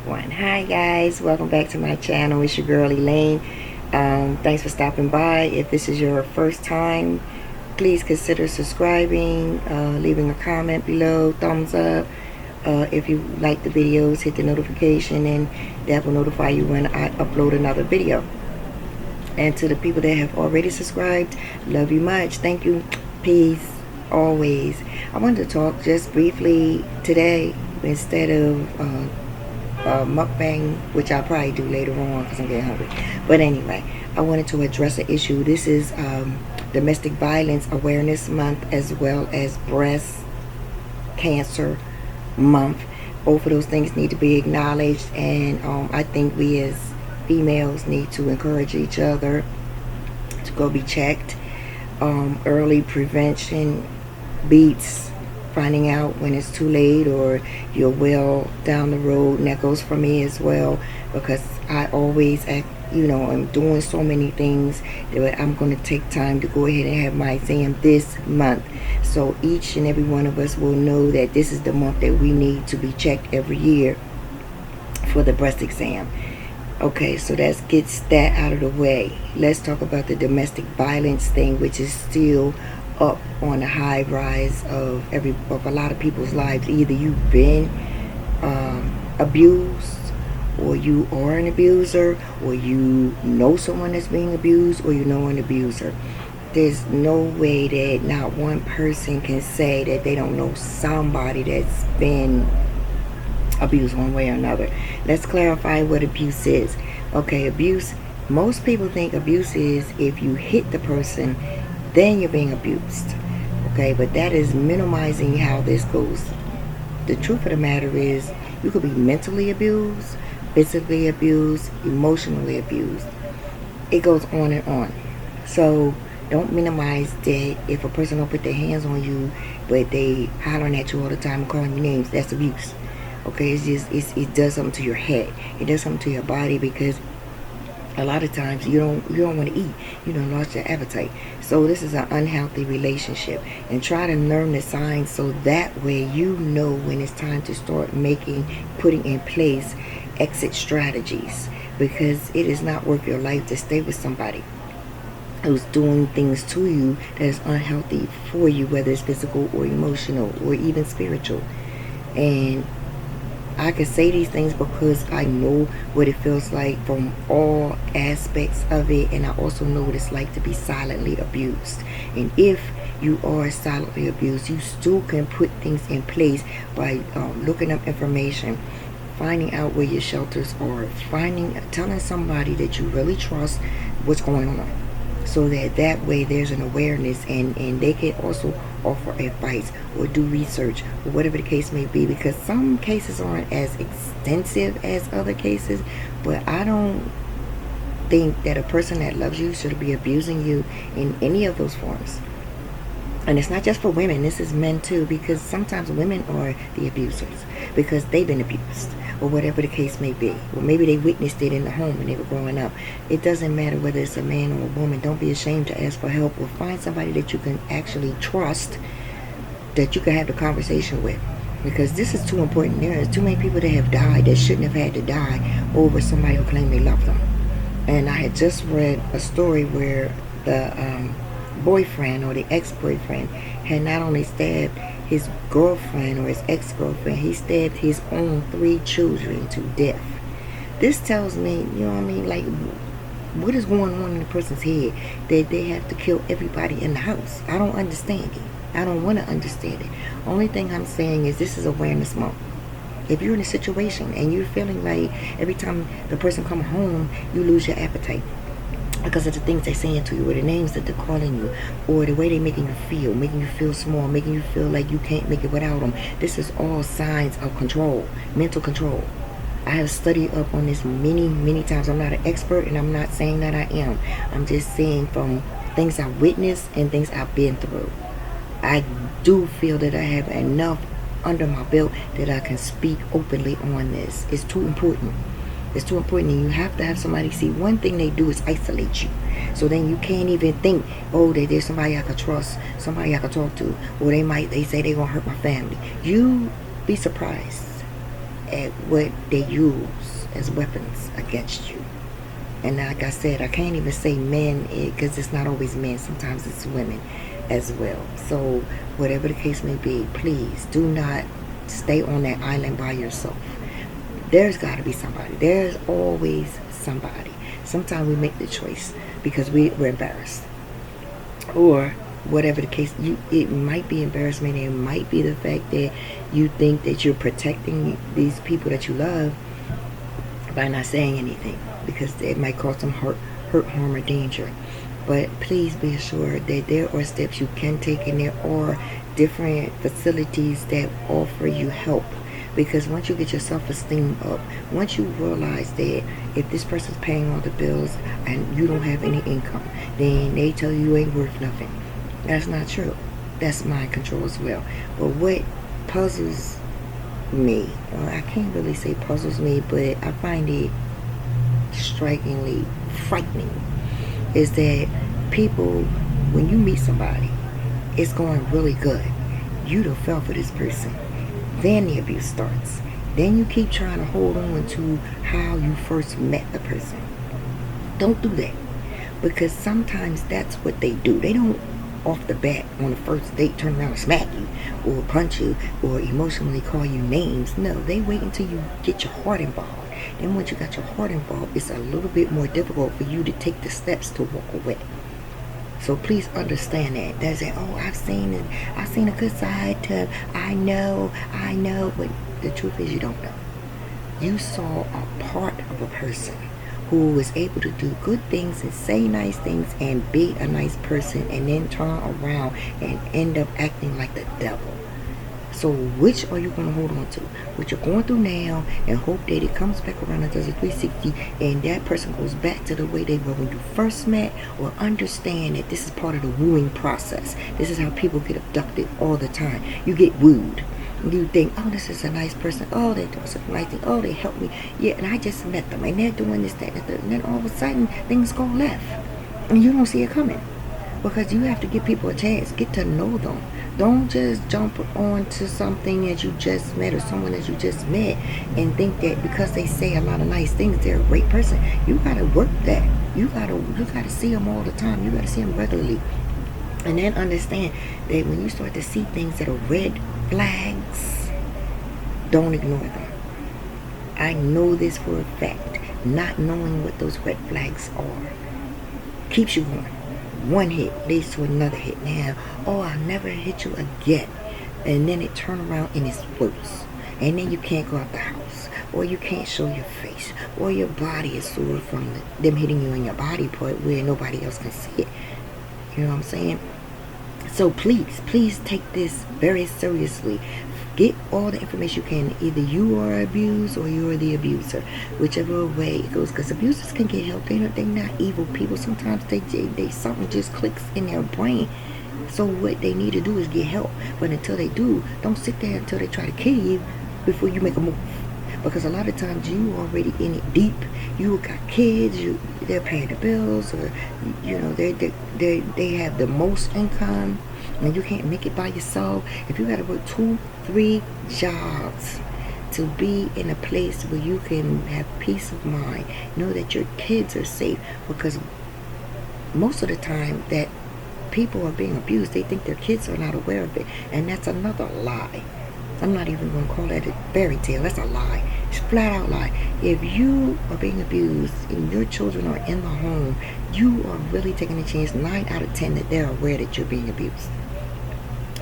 one. Hi guys, welcome back to my channel. It's your girl Elaine. Thanks for stopping by. If this is your first time, please consider subscribing, leaving a comment below, thumbs up. If you like the videos, hit the notification and that will notify you when I upload another video. And to the people that have already subscribed, love you much. Thank you. Peace. Always. I wanted to talk just briefly today instead of mukbang, which I'll probably do later on because I'm getting hungry. But anyway, I wanted to address an issue. This is Domestic Violence Awareness Month as well as Breast Cancer Month. Both of those things need to be acknowledged, and I think we as females need to encourage each other to go be checked. Early prevention beats finding out when it's too late or you're well down the road, and that goes for me as well, because I always I'm doing so many things that I'm going to take time to go ahead and have my exam this month, so each and every one of us will know that this is the month that we need to be checked every year for the breast exam. Okay, so that gets that out of the way. Let's talk about the domestic violence thing, which is still up on the high rise of a lot of people's lives. Either you've been abused, or you are an abuser, or you know someone that's being abused, or you know an abuser. There's no way that not one person can say that they don't know somebody that's been abuse one way or another. Let's clarify what abuse is. Okay, abuse, most people think abuse is if you hit the person, then you're being abused. Okay, but that is minimizing how this goes. The truth of the matter is you could be mentally abused, physically abused, emotionally abused. It goes on and on. So don't minimize that. If a person don't put their hands on you but they hollering at you all the time and calling you names, that's abuse. Okay, it does something to your head. It does something to your body, because a lot of times you don't want to eat. You don't lost your appetite. So this is an unhealthy relationship, and try to learn the signs so that way you know when it's time to start putting in place exit strategies, because it is not worth your life to stay with somebody who's doing things to you that is unhealthy for you, whether it's physical or emotional or even spiritual. And I can say these things because I know what it feels like from all aspects of it, and I also know what it's like to be silently abused. And if you are silently abused, you still can put things in place by looking up information, finding out where your shelters are, telling somebody that you really trust what's going on, so that way there's an awareness, and they can also offer advice or do research or whatever the case may be, because some cases aren't as extensive as other cases. But I don't think that a person that loves you should be abusing you in any of those forms. And it's not just for women, this is men too, because sometimes women are the abusers because they've been abused, or whatever the case may be. Or maybe they witnessed it in the home when they were growing up. It doesn't matter whether it's a man or a woman. Don't be ashamed to ask for help, or find somebody that you can actually trust, that you can have the conversation with, because this is too important. There is too many people that have died that shouldn't have had to die over somebody who claimed they loved them. And I had just read a story where the boyfriend or the ex-boyfriend had not only stabbed his girlfriend or his ex-girlfriend, he stabbed his own 3 children to death. This tells me, you know what I mean, like, what is going on in the person's head that they have to kill everybody in the house? I don't understand it. I don't want to understand it. Only thing I'm saying is this is awareness month. If you're in a situation and you're feeling like every time the person come home you lose your appetite because of the things they're saying to you, or the names that they're calling you, or the way they're making you feel small, making you feel like you can't make it without them, this is all signs of control, mental control. I have studied up on this many times. I'm not an expert, and I'm not saying that I am. I'm just saying from things I've witnessed and things I've been through. I do feel that I have enough under my belt that I can speak openly on this. It's too important. It's too important, and you have to have somebody. See, one thing they do is isolate you, so then you can't even think, oh, that there's somebody I could trust, somebody I could talk to, or they say they're gonna hurt my family. You be surprised at what they use as weapons against you. And like I said, I can't even say men, because it's not always men. Sometimes it's women as well. So whatever the case may be, please do not stay on that island by yourself. There's got to be somebody. There's always somebody. Sometimes we make the choice because we're embarrassed, or whatever the case. It might be embarrassment. It might be the fact that you think that you're protecting these people that you love by not saying anything, because it might cause some hurt, harm, or danger. But please be assured that there are steps you can take, and there are different facilities that offer you help. Because once you get your self-esteem up, once you realize that if this person's paying all the bills and you don't have any income, then they tell you ain't worth nothing. That's not true. That's mind control as well. But what puzzles me, well, I can't really say puzzles me, but I find it strikingly frightening, is that people, when you meet somebody, it's going really good. You done fell for this person. Then the abuse starts. Then you keep trying to hold on to how you first met the person. Don't do that. Because sometimes that's what they do. They don't off the bat on the first date turn around and smack you or punch you or emotionally call you names. No, they wait until you get your heart involved. Then once you got your heart involved, it's a little bit more difficult for you to take the steps to walk away. So please understand that. There's that, oh, I've seen a good side to, I know, but the truth is you don't know. You saw a part of a person who was able to do good things and say nice things and be a nice person, and then turn around and end up acting like the devil. So which are you going to hold on to? What you're going through now, and hope that it comes back around and does a 360 and that person goes back to the way they were when you first met, or understand that this is part of the wooing process. This is how people get abducted all the time. You get wooed. You think, oh, this is a nice person. Oh, they're doing something nice thing. Oh, they helped me. Yeah, and I just met them, and they're doing this, that, and that. And then all of a sudden, things go left. And you don't see it coming. Because you have to give people a chance. Get to know them. Don't just jump onto something that you just met, or someone that you just met, and think that because they say a lot of nice things, they're a great person. You gotta work that. You gotta see them all the time. You gotta see them regularly. And then understand that when you start to see things that are red flags, don't ignore them. I know this for a fact. Not knowing what those red flags are keeps you going. One hit leads to another hit. Now, oh, I'll never hit you again. And then it turn around and it's worse. And then you can't go out the house, or you can't show your face, or your body is sore from them hitting you in your body part where nobody else can see it. You know what I'm saying? So please take this very seriously. Get all the information you can. Either you are abused or you are the abuser, whichever way it goes. Because abusers can get help. They're not evil people. Sometimes they something just clicks in their brain. So what they need to do is get help. But until they do, don't sit there until they try to kill you before you make a move. Because a lot of times you already in it deep. You got kids. They're paying the bills, or they have the most income, and you can't make it by yourself. If you got to work 2-3 jobs to be in a place where you can have peace of mind, know that your kids are safe, because most of the time that people are being abused, they think their kids are not aware of it, and that's another lie. I'm not even going to call that a fairy tale. That's a lie. It's a flat out lie. If you are being abused and your children are in the home, you are really taking a chance 9 out of 10 that they're aware that you're being abused.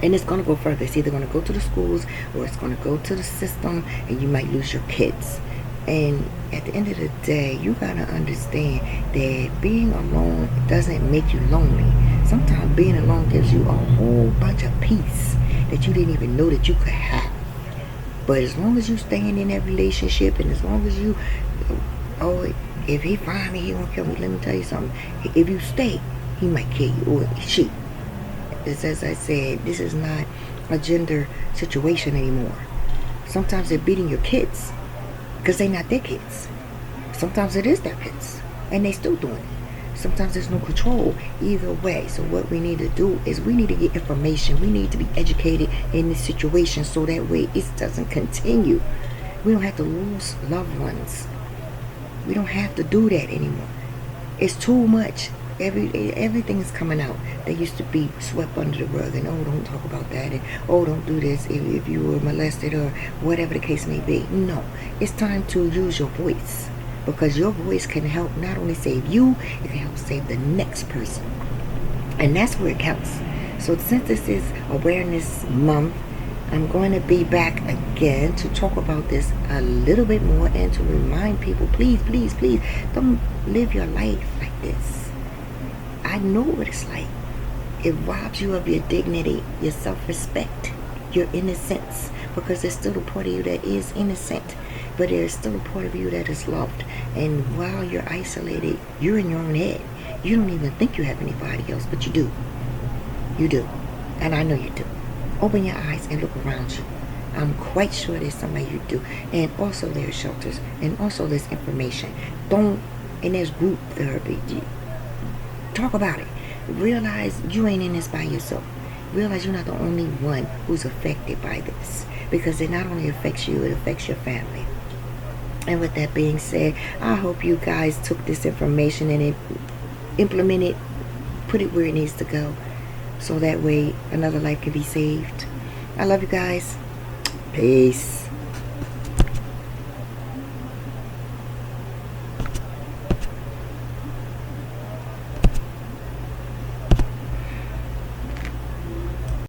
And it's going to go further. It's either going to go to the schools, or it's going to go to the system, and you might lose your kids. And at the end of the day, you got to understand that being alone doesn't make you lonely. Sometimes being alone gives you a whole bunch of peace that you didn't even know that you could have. But as long as you staying in that relationship, and as long as you, oh, if he find me, he won't kill me. Let me tell you something. If you stay, he might kill you, or she. It's, as I said, this is not a gender situation anymore. Sometimes they're beating your kids because they're not their kids. Sometimes it is their kids, and they still doing it. Sometimes there's no control either way. So what we need to do is we need to get information. We need to be educated in this situation, so that way it doesn't continue. We don't have to lose loved ones. We don't have to do that anymore. It's too much. Everything is coming out. They used to be swept under the rug, and oh, don't talk about that, and oh, don't do this if you were molested or whatever the case may be. No, it's time to use your voice, because your voice can help not only save you, it can help save the next person, and that's where it counts. So since this is Awareness Month, I'm going to be back again to talk about this a little bit more and to remind people, please, please, please, don't live your life like this. I know what it's like. It robs you of your dignity, your self-respect, your innocence, because there's still a part of you that is innocent, but there's still a part of you that is loved. And while you're isolated, you're in your own head. You don't even think you have anybody else, but you do. You do. And I know you do. Open your eyes and look around you. I'm quite sure there's somebody you do. And also there's shelters. And also there's information. And there's group therapy. Talk about it. Realize you ain't in this by yourself. Realize you're not the only one who's affected by this. Because it not only affects you, it affects your family. And with that being said, I hope you guys took this information and implement it, put it where it needs to go, so that way another life can be saved. I love you guys. Peace.